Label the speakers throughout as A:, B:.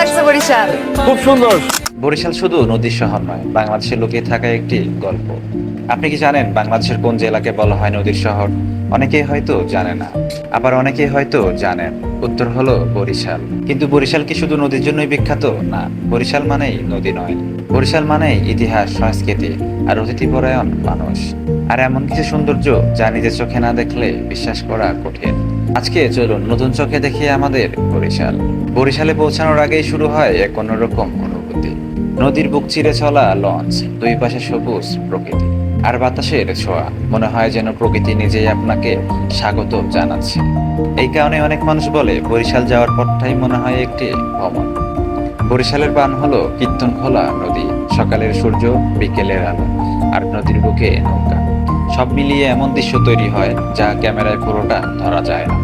A: লাগছে বরিশাল?
B: খুব সুন্দর।
C: বরিশাল শুধু নদীর শহর নয়, বাংলাদেশের লুকিয়ে থাকা একটি গল্প। আপনি কি জানেন বাংলাদেশের কোন জেলাকে বলা হয় নদীর শহর? অনেকেই হয়তো জানে না, আবার অনেকেই হয়তো জানেন। উত্তর হলো বরিশাল। কিন্তু বরিশাল কি শুধু নদীর জন্যই বিখ্যাত? না, বরিশাল মানেই নদী নয়। বরিশাল মানেই ইতিহাস, সংস্কৃতি আর অতিথিপরায়ণ মানুষ। আর এমন কিছু সৌন্দর্য যা নিজের চোখে না দেখলে বিশ্বাস করা কঠিন। আজকে চলুন নতুন চোখে দেখি আমাদের বরিশাল। বরিশালে পৌঁছানোর আগেই শুরু হয় এক অন্যরকম অনুভূতি। নদীর বুক চিরে চলা লঞ্চ, দুই পাশে সবুজ প্রকৃতি আর বাতাসের ছোঁয়া। মনে হয় যেন প্রকৃতি নিজেই আপনাকে স্বাগত জানাচ্ছে। এই কারণে অনেক মানুষ বলে বরিশাল যাওয়ার পথটাই মনে হয় একটি ভ্রমণ। বরিশালের বান হলো কীর্তনখোলা নদী, সকালের সূর্য, বিকেলের আলো আর নদীর বুকে নৌকা। সব মিলিয়ে এমন দৃশ্য তৈরি হয় যা ক্যামেরায় পুরোটা ধরা যায় না।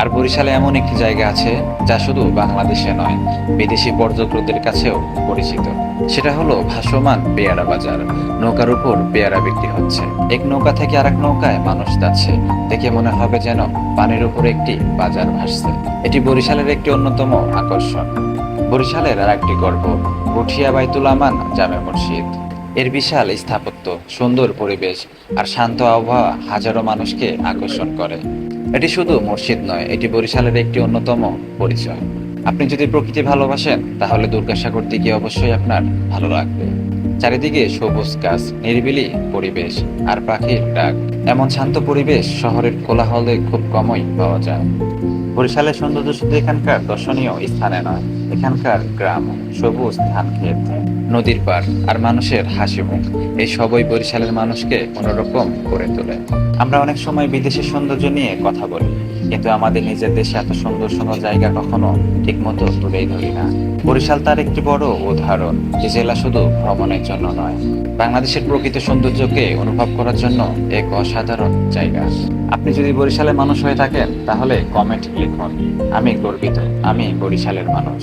C: আর বরিশালে এমন একটি জায়গা আছে যা শুধু বাংলাদেশে নয়, বিদেশি পর্যটকদের কাছেও পরিচিত। সেটা হলো ভাসমান পেয়ারা বাজার। নৌকার উপর পেয়ারা বিক্রি হচ্ছে, এক নৌকা থেকে আরেক নৌকায় মানুষ যাচ্ছে। দেখে মনে হবে যেন পানির উপর একটি বাজার ভাসছে। এটি বরিশালের একটি অন্যতম আকর্ষণ। বরিশালের আর একটি গর্ব পুঠিয়া বাইতুল আমান জামে মসজিদ। এর বিশাল স্থাপত্য, সুন্দর পরিবেশ আর শান্ত আবহাওয়া হাজারো মানুষকে আকর্ষণ করে। এটি শুধু মসজিদ নয়, এটি বরিশালের একটি অন্যতম পরিচয়। আপনি যদি প্রকৃতি ভালোবাসেন তাহলে দুর্গাসাগর দিকে অবশ্যই আপনার ভালো লাগবে। চারিদিকে সবুজ গাছ, নিরিবিলি পরিবেশ আর পাখির ডাক। এমন শান্ত পরিবেশ শহরের কোলাহলে খুব কমই পাওয়া যায়। বরিশালের সৌন্দর্য শুধু এখানকার দর্শনীয় স্থানে নয়, এখানকার গ্রাম, সবুজ ধান ক্ষেত, নদীর পাড় আর মানুষের হাসি মুখ, এই সবই বরিশালের মানুষকে অন্যরকম করে তোলে। আমরা অনেক সময় বিদেশের সৌন্দর্য নিয়ে কথা বলি, কিন্তু আমাদের নিজের দেশে এত সুন্দর সুন্দর জায়গা কখনো ঠিকমতো তুলেই ধরি না। বরিশাল তার একটি বড় উদাহরণ। এই জেলা শুধু ভ্রমণের জন্য নয়, বাংলাদেশের প্রকৃত সৌন্দর্যকে অনুভব করার জন্য এক অসাধারণ জায়গা। আপনি যদি বরিশালের মানুষ হয়ে থাকেন তাহলে কমেন্ট লিখুন, আমি গর্বিত, আমি বরিশালের মানুষ।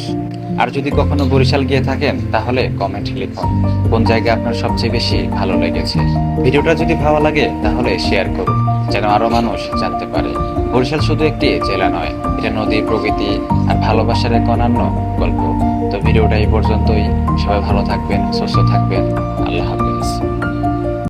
C: আর যদি কখনো বরিশাল গিয়ে থাকেন তাহলে কমেন্ট লিখুন কোন জায়গা আপনার সবচেয়ে বেশি ভালো লেগেছে। ভিডিওটা যদি ভালো লাগে তাহলে শেয়ার করুন, যেন আরো মানুষ জানতে পারে বরিশাল শুধু একটি জেলা নয়, এটা নদী, প্রকৃতি আর ভালোবাসার এক অনন্য গল্প। তো ভিডিওটা এই পর্যন্তই। সবাই ভালো থাকবেন, সুস্থ থাকবেন। আল্লাহ হাফেজ।